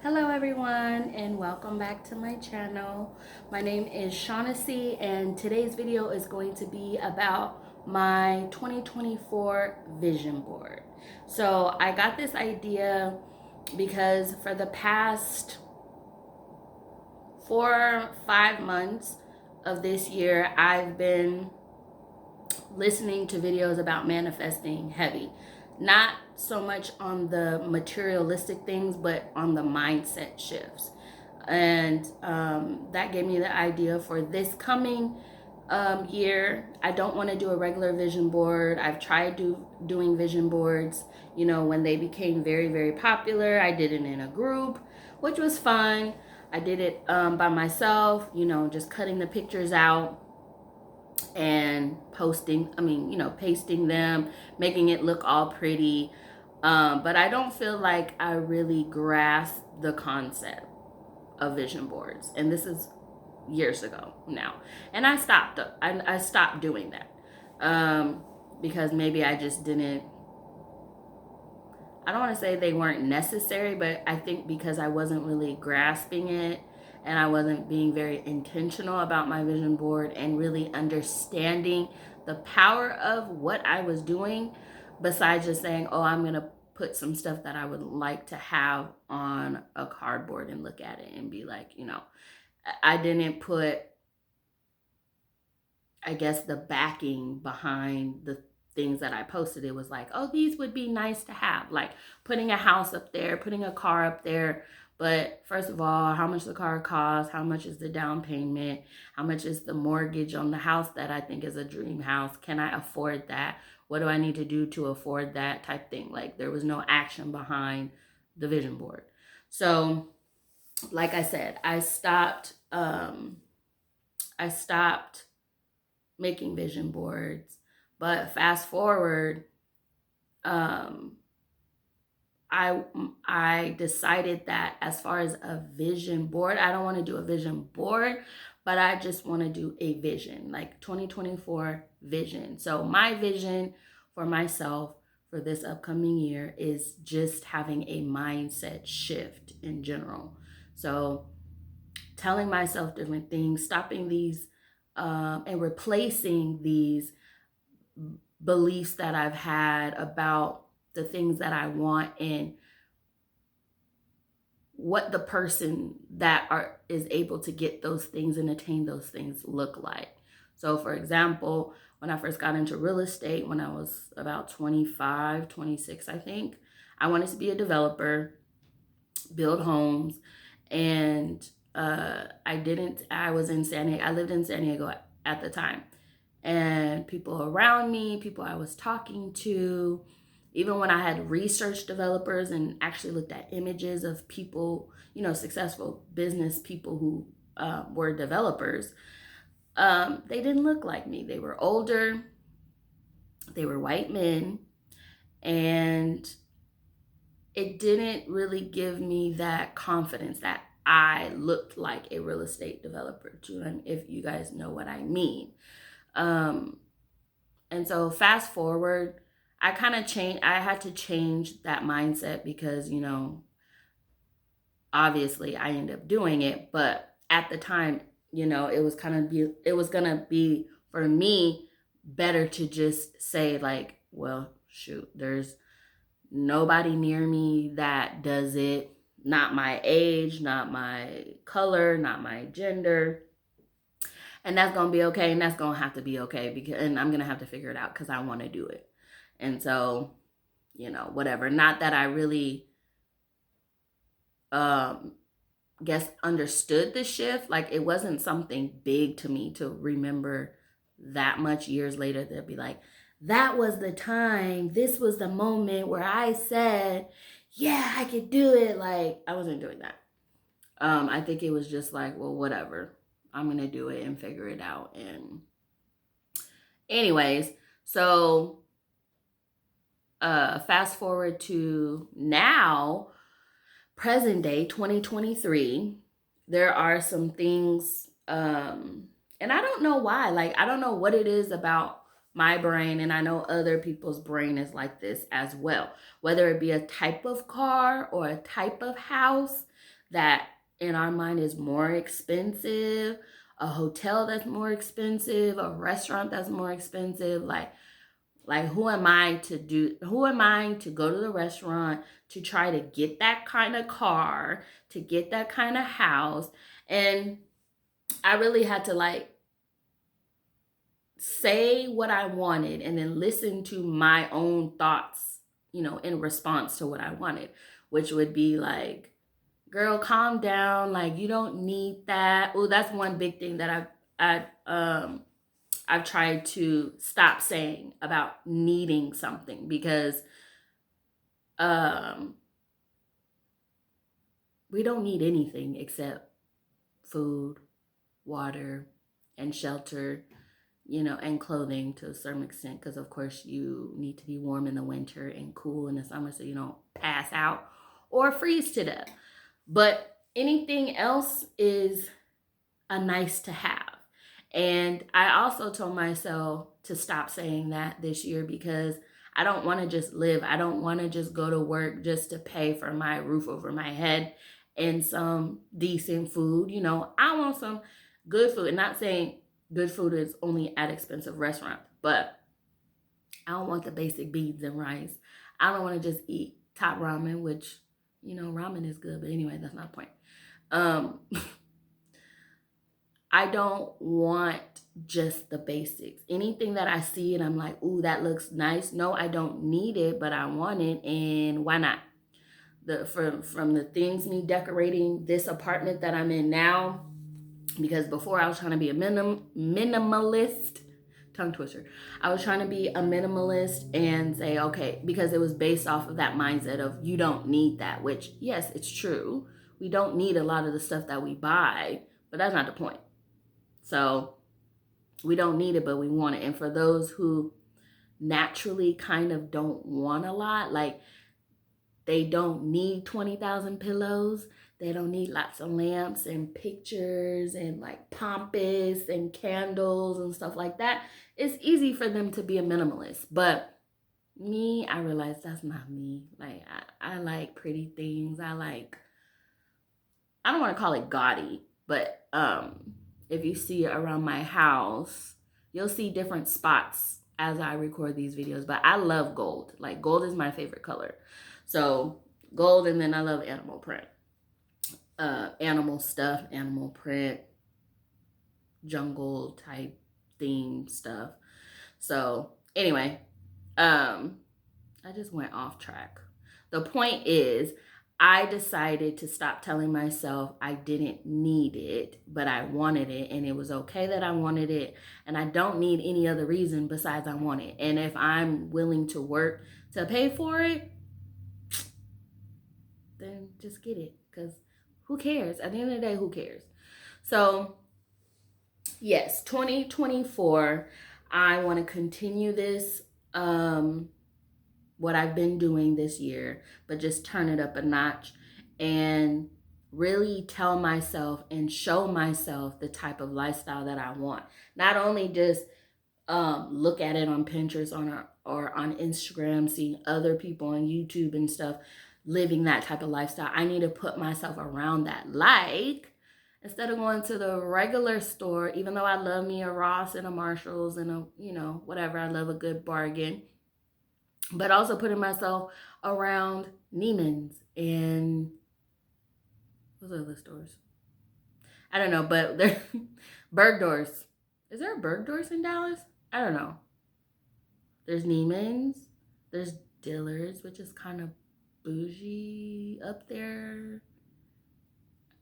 Hello everyone and welcome back to my channel. My name is Shaughnessy and today's video is going to be about my 2024 vision board. So I got this idea because for the past 4 or 5 months of this year, I've been listening to videos about manifesting heavy. Not so much on the materialistic things, but on the mindset shifts. And that gave me the idea for this coming year. I don't want to do a regular vision board. I've tried doing vision boards, when they became very, very popular. I did it in a group, which was fun. I did it by myself, just cutting the pictures out and pasting them, making it look all pretty. But I don't feel like I really grasp the concept of vision boards. And this is years ago now. And I stopped doing that. Because maybe I just didn't, I don't want to say they weren't necessary, but I think because I wasn't really grasping it and I wasn't being very intentional about my vision board and really understanding the power of what I was doing, besides just saying, oh, I'm going to put some stuff that I would like to have on a cardboard and look at it and be like, I didn't put, I guess, the backing behind the things that I posted. It was like, oh, these would be nice to have, like putting a house up there, putting a car up there. But first of all, how much the car costs, how much is the down payment, how much is the mortgage on the house that I think is a dream house? Can I afford that? What do I need to do to afford that type thing? Like there was no action behind the vision board. So, like I said, I stopped making vision boards. But fast forward, um, I decided that as far as a vision board, I don't want to do a vision board, but I just want to do a vision, like 2024 vision. So my vision for myself for this upcoming year is just having a mindset shift in general. So telling myself different things, stopping these and replacing these beliefs that I've had about the things that I want and what the person that is able to get those things and attain those things look like. So for example, when I first got into real estate, when I was about 25, 26, I think, I wanted to be a developer, build homes, and I was in San Diego. I lived in San Diego at the time. And people around me, people I was talking to, even when I had researched developers and actually looked at images of people, successful business people who were developers, they didn't look like me. They were older, they were white men, and it didn't really give me that confidence that I looked like a real estate developer, if you guys know what I mean. And so fast forward, I kind of changed, I had to change that mindset because, obviously I ended up doing it, but at the time, it was going to be for me better to just say like, well, shoot, there's nobody near me that does it. Not my age, not my color, not my gender. And that's going to be okay. And that's going to have to be okay and I'm going to have to figure it out because I want to do it. And so, whatever. Not that I really, guess, understood the shift. Like it wasn't something big to me to remember that much years later. They'll be like, that was the time. This was the moment where I said, yeah, I could do it. Like I wasn't doing that. I think it was just like, well, whatever. I'm going to do it and figure it out. And anyways, so fast forward to now, present day 2023, there are some things, and I don't know why. Like, I don't know what it is about my brain, and I know other people's brain is like this as well. Whether it be a type of car or a type of house that in our mind is more expensive, a hotel that's more expensive, a restaurant that's more expensive, like who am I to go to the restaurant to try to get that kind of car, to get that kind of house? And I really had to like say what I wanted and then listen to my own thoughts, in response to what I wanted, which would be like, girl, calm down. Like, you don't need that. Oh, that's one big thing that I've tried to stop saying about needing something, because we don't need anything except food, water, and shelter, and clothing to a certain extent, because of course you need to be warm in the winter and cool in the summer so you don't pass out or freeze to death. But anything else is a nice to have. And I also told myself to stop saying that this year, because I don't want to just live. I don't want to just go to work just to pay for my roof over my head and some decent food. I want some good food. And not saying good food is only at expensive restaurants, but I don't want the basic beans and rice. I don't want to just eat top ramen, which, ramen is good. But anyway, that's not the point. I don't want just the basics. Anything that I see and I'm like, ooh, that looks nice. No, I don't need it, but I want it. And why not? From the things, me decorating this apartment that I'm in now, because before I was trying to be a minimalist, tongue twister. I was trying to be a minimalist and say, okay, because it was based off of that mindset of you don't need that, which yes, it's true. We don't need a lot of the stuff that we buy, but that's not the point. So we don't need it, but we want it. And for those who naturally kind of don't want a lot, like they don't need 20,000 pillows. They don't need lots of lamps and pictures and like pompous and candles and stuff like that. It's easy for them to be a minimalist. But me, I realize that's not me. Like I like pretty things. I don't want to call it gaudy, but if you see around my house, you'll see different spots as I record these videos. But I love gold. Like gold is my favorite color. So gold, and then I love animal print. Animal stuff, animal print, jungle type theme stuff. So anyway, I just went off track. The point is, I decided to stop telling myself I didn't need it, but I wanted it, and it was okay that I wanted it, and I don't need any other reason besides I want it. And if I'm willing to work to pay for it, then just get it, because who cares? At the end of the day, who cares? So yes, 2024, I want to continue this, what I've been doing this year, but just turn it up a notch and really tell myself and show myself the type of lifestyle that I want. Not only just look at it on Pinterest or on Instagram, seeing other people on YouTube and stuff living that type of lifestyle. I need to put myself around that. Like, instead of going to the regular store, even though I love me a Ross and a Marshalls and a, whatever, I love a good bargain, but also putting myself around Neiman's and what's other stores? I don't know, but they're Bergdorf's. Is there a Bergdorf's in Dallas? I don't know. There's Neiman's. There's Dillard's, which is kind of bougie up there.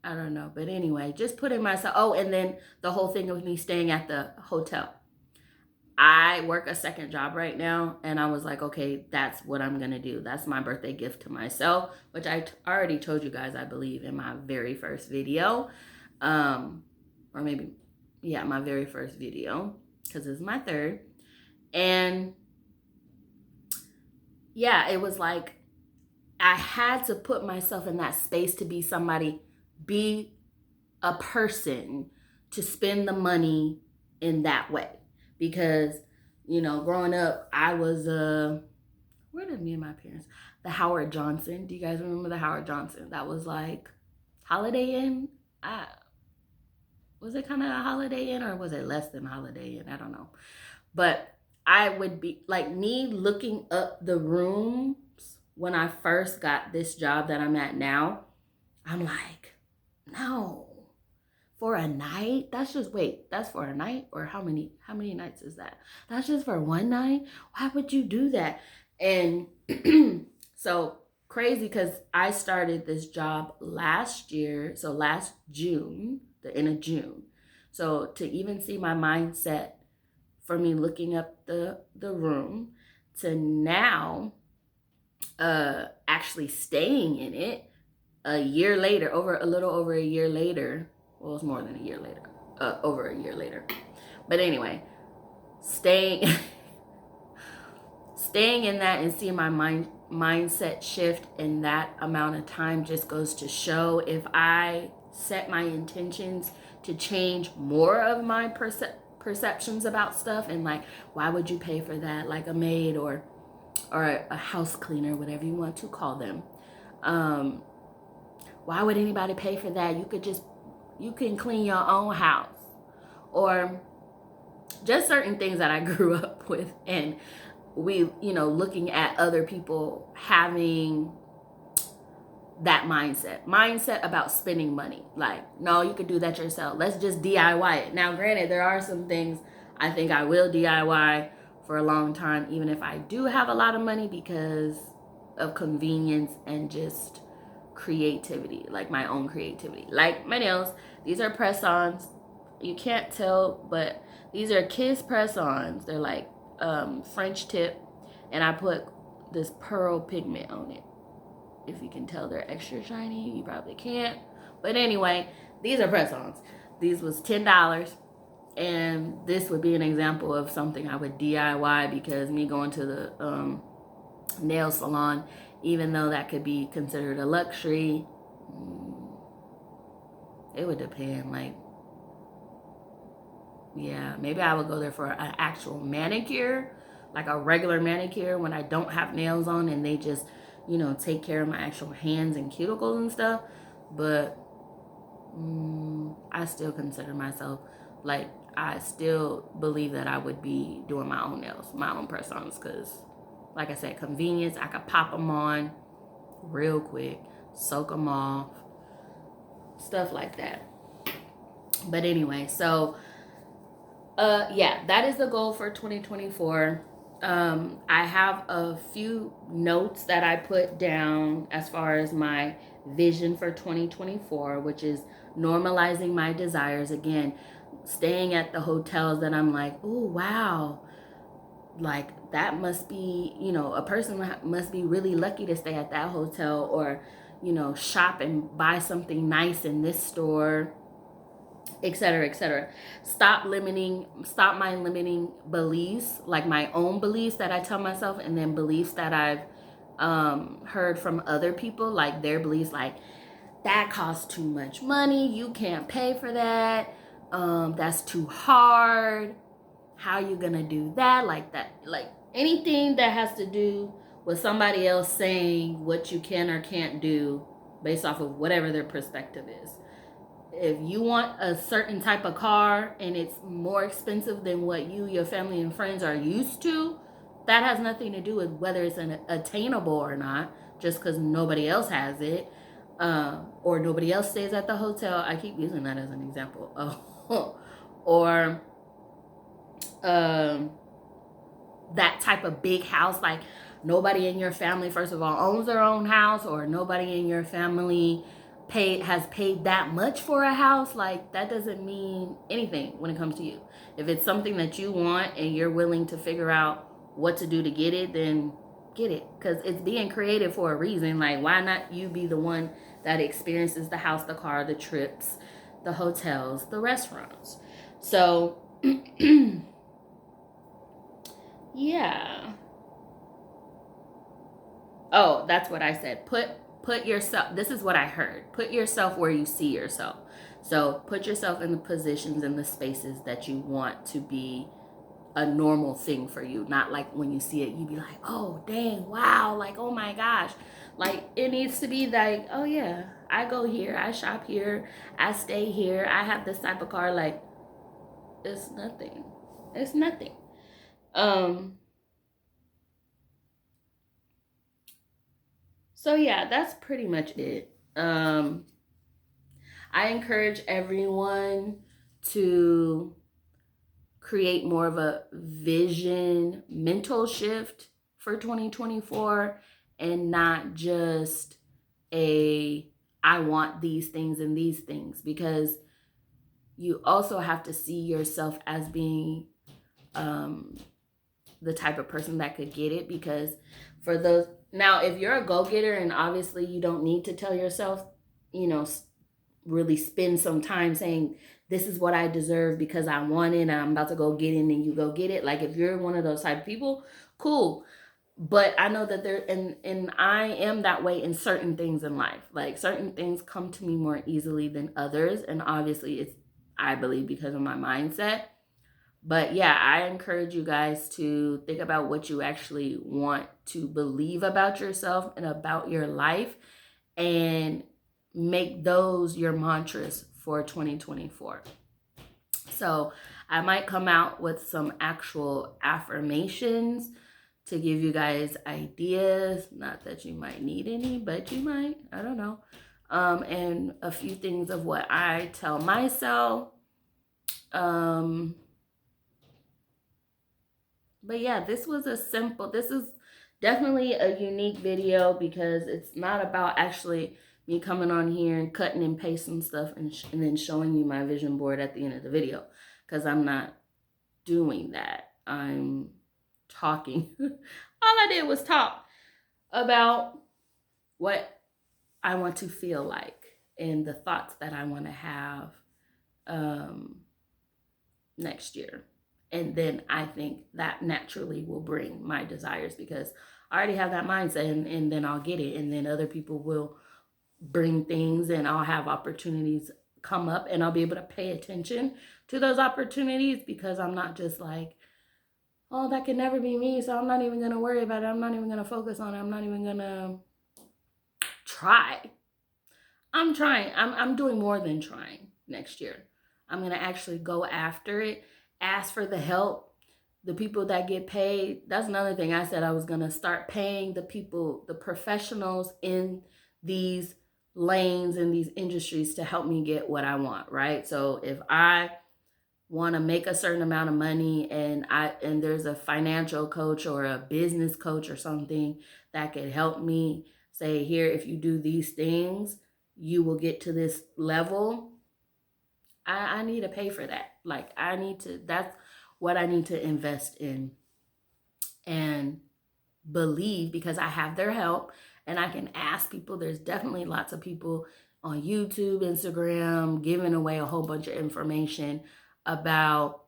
I don't know. But anyway, just putting myself. Oh, and then the whole thing of me staying at the hotel. I work a second job right now, and I was like, okay, that's what I'm going to do. That's my birthday gift to myself, which I already told you guys, I believe, in my very first video. Or maybe, yeah, my very first video, because this is my third. And yeah, it was like I had to put myself in that space to be somebody, be a person, to spend the money in that way. Because You know, growing up, I was where did me and my parents? The Howard Johnson. Do you guys remember the Howard Johnson? That was like Holiday Inn. Was it kind of a Holiday Inn or was it less than Holiday Inn? I don't know. But I would be like me looking up the rooms when I first got this job that I'm at now. I'm like, no. For a night? That's just wait, that's for a night? Or how many nights is that? That's just for one night? Why would you do that? And so crazy because I started this job last year, so last June, the end of June. So to even see my mindset for me looking up the room to now actually staying in it a year later, a little over a year later. Well, it's more than a year later, over a year later. But anyway, staying in that and seeing my mindset shift in that amount of time just goes to show if I set my intentions to change more of my perceptions about stuff, and like, why would you pay for that? Like a maid or a house cleaner, whatever you want to call them. Why would anybody pay for that? You can clean your own house. Or just certain things that I grew up with, and we, looking at other people having that mindset about spending money. Like, no, you could do that yourself. Let's just DIY it. Now, granted, there are some things I think I will DIY for a long time, even if I do have a lot of money, because of convenience and just creativity, like my own creativity. Like my nails, these are press-ons. You can't tell, but these are Kiss press-ons. They're like French tip, and I put this pearl pigment on it. If you can tell, they're extra shiny. You probably can't, but anyway, these are press-ons. These was $10, and this would be an example of something I would DIY, because me going to the nail salon, even though that could be considered a luxury, it would depend. Like, yeah, maybe I would go there for an actual manicure, like a regular manicure, when I don't have nails on and they just, take care of my actual hands and cuticles and stuff. But I still consider myself, like, I still believe that I would be doing my own nails, my own press-ons, because like I said, convenience. I could pop them on real quick, soak them off, stuff like that. But anyway, so yeah, that is the goal for 2024. I have a few notes that I put down as far as my vision for 2024, which is normalizing my desires. Again, staying at the hotels that I'm like, oh, wow. Like, that must be, a person must be really lucky to stay at that hotel, or, shop and buy something nice in this store, etc., etc. Stop my limiting beliefs, like my own beliefs that I tell myself, and then beliefs that I've heard from other people, like their beliefs, like, that costs too much money, you can't pay for that, that's too hard, how are you gonna do that? Like that, like anything that has to do with somebody else saying what you can or can't do based off of whatever their perspective is. If you want a certain type of car and it's more expensive than what you, your family, and friends are used to, that has nothing to do with whether it's attainable or not, just because nobody else has it, or nobody else stays at the hotel. I keep using that as an example. Or that type of big house, like nobody in your family, first of all, owns their own house, or nobody in your family has paid that much for a house. Like, that doesn't mean anything when it comes to you. If it's something that you want and you're willing to figure out what to do to get it, then get it, because it's being created for a reason. Like, why not you be the one that experiences the house, the car, the trips, the hotels, the restaurants? So yeah. Oh, that's what I said. Put yourself, this is what I heard. Put yourself where you see yourself. So put yourself in the positions and the spaces that you want to be a normal thing for you. Not like when you see it, you be like, oh, dang, wow, like, oh my gosh. Like, it needs to be like, oh yeah, I go here, I shop here, I stay here, I have this type of car. Like, it's nothing. It's nothing. So yeah, that's pretty much it. I encourage everyone to create more of a vision mental shift for 2024, and not just a I want these things and these things, because you also have to see yourself as being the type of person that could get it. Because for those, now if you're a go-getter, and obviously you don't need to tell yourself, you know, really spend some time saying this is what I deserve because I want it and I'm about to go get it, and you go get it. Like, if you're one of those type of people, cool. But I know that there, and I am that way in certain things in life. Like, certain things come to me more easily than others, and obviously it's, I believe, because of my mindset. But yeah, I encourage you guys to think about what you actually want to believe about yourself and about your life, and make those your mantras for 2024. So I might come out with some actual affirmations to give you guys ideas. Not that you might need any, but you might. I don't know. And a few things of what I tell myself. But yeah, this is definitely a unique video, because it's not about actually me coming on here and cutting and pasting stuff and then showing you my vision board at the end of the video, because I'm not doing that. I'm talking. All I did was talk about what I want to feel like and the thoughts that I want to have next year. And then I think that naturally will bring my desires, because I already have that mindset, and then I'll get it. And then other people will bring things, and I'll have opportunities come up, and I'll be able to pay attention to those opportunities, because I'm not just like, oh, that can never be me, so I'm not even going to worry about it. I'm not even going to focus on it. I'm not even going to try. I'm trying. I'm doing more than trying next year. I'm going to actually go after it, ask for the help, the people that get paid. That's another thing. I said I was going to start paying the people, the professionals in these lanes, in these industries, to help me get what I want, right? So if I want to make a certain amount of money, and there's a financial coach or a business coach or something that could help me say, here, if you do these things, you will get to this level. I need to pay for that. Like, that's what I need to invest in and believe, because I have their help and I can ask people. There's definitely lots of people on YouTube, Instagram, giving away a whole bunch of information about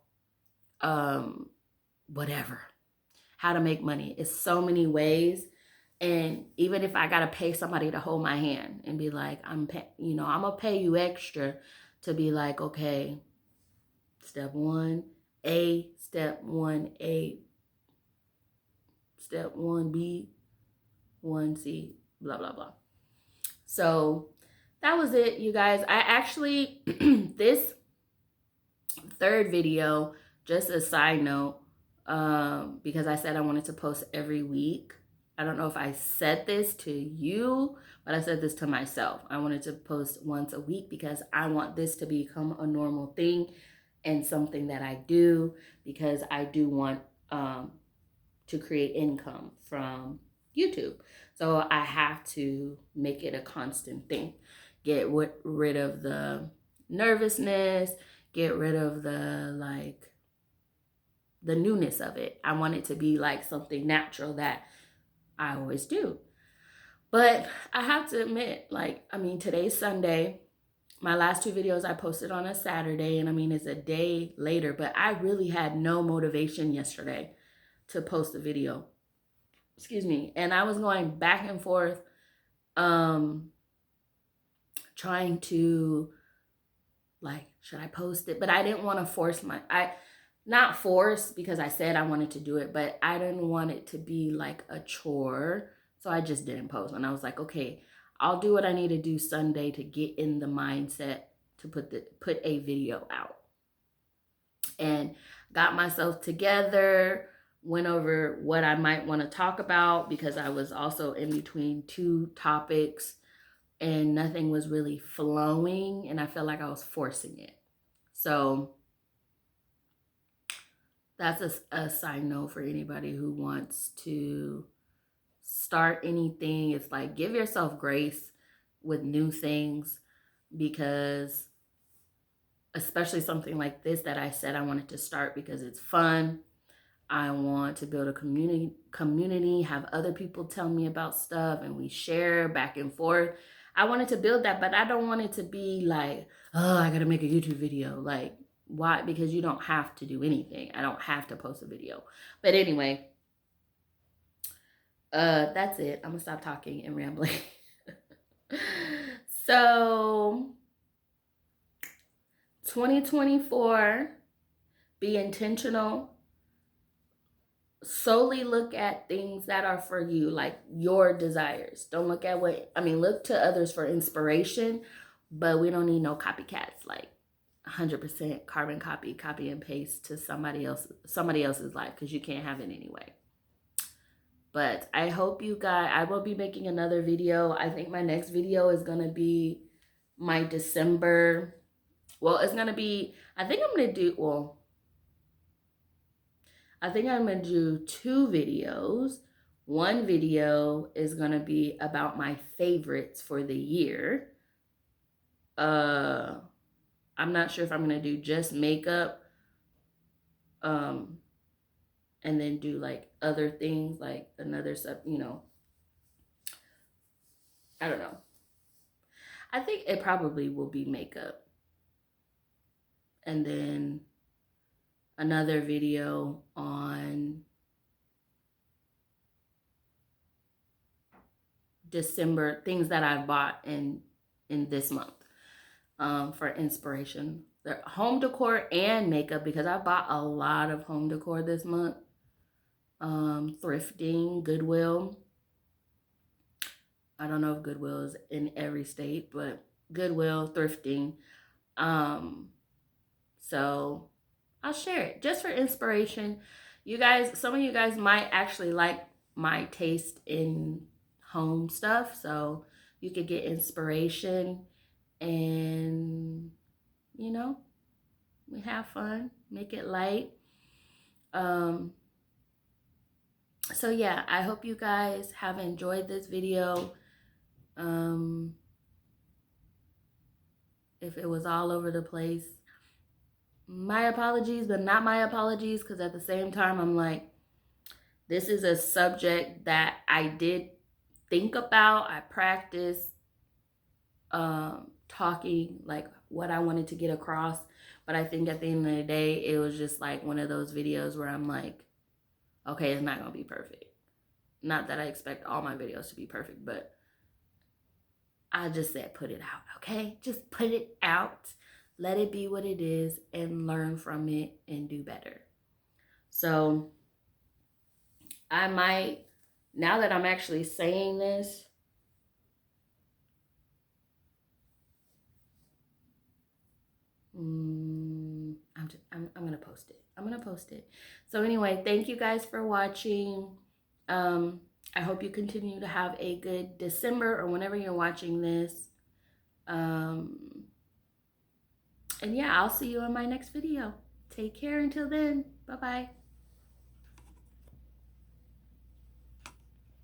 whatever, how to make money. It's so many ways. And even if I got to pay somebody to hold my hand and be like, I'm going to pay you extra to be like, okay, step 1A, step 1A, step 1B, 1C, blah, blah, blah. So that was it, you guys. I actually, this third video, just a side note, because I said I wanted to post every week. I don't know if I said this to you, but I said this to myself. I wanted to post once a week because I want this to become a normal thing and something that I do, because I do want to create income from YouTube. So I have to make it a constant thing. Get rid of the nervousness, get rid of the newness of it. I want it to be like something natural that I always do. But I have to admit, today's Sunday. My last two videos I posted on a Saturday, and it's a day later, but I really had no motivation yesterday to post a video. Excuse me. And I was going back and forth, trying to, should I post it? But I didn't want to force not forced because I said I wanted to do it, but I didn't want it to be like a chore. So I just didn't post. And I was like, okay, I'll do what I need to do Sunday to get in the mindset to put a video out. And got myself together, went over what I might want to talk about because I was also in between two topics and nothing was really flowing and I felt like I was forcing it. So that's a side note for anybody who wants to start anything. It's like, give yourself grace with new things, because especially something like this that I said I wanted to start because it's fun. I want to build a community, have other people tell me about stuff and we share back and forth. I wanted to build that, but I don't want it to be like, oh, I got to make a YouTube video. Like, why? Because you don't have to do anything. I don't have to post a video. But anyway, that's it. I'm gonna stop talking and rambling. So 2024, be intentional. Solely look at things that are for you, like your desires. Don't look at look to others for inspiration, but we don't need no copycats, like 100% carbon copy and paste to somebody else's life, because you can't have it anyway. But I hope you guys, I will be making another video. I think my next video is going to be my December. Well, it's going to be, I think I'm going to do 2 videos. One video is going to be about my favorites for the year. I'm not sure if I'm going to do just makeup. And then do like other things, like another stuff, I don't know. I think it probably will be makeup. And then another video on December, things that I've bought in this month, for inspiration. The home decor and makeup, because I bought a lot of home decor this month. Thrifting, Goodwill. I don't know if Goodwill is in every state, but Goodwill, thrifting. So I'll share it just for inspiration. You guys, some of you guys might actually like my taste in home stuff, so you could get inspiration and, we have fun, make it light. So yeah, I hope you guys have enjoyed this video. If it was all over the place, my apologies, but not my apologies, because at the same time, I'm like, this is a subject that I did think about. I practiced talking, like what I wanted to get across. But I think at the end of the day, it was just like one of those videos where I'm like, okay, it's not going to be perfect. Not that I expect all my videos to be perfect, but I just said put it out, okay? Just put it out. Let it be what it is and learn from it and do better. So I might, now that I'm actually saying this, I'm gonna post it. I'm gonna post it. So anyway, thank you guys for watching. I hope you continue to have a good December or whenever you're watching this. And yeah, I'll see you in my next video. Take care until then. Bye-bye.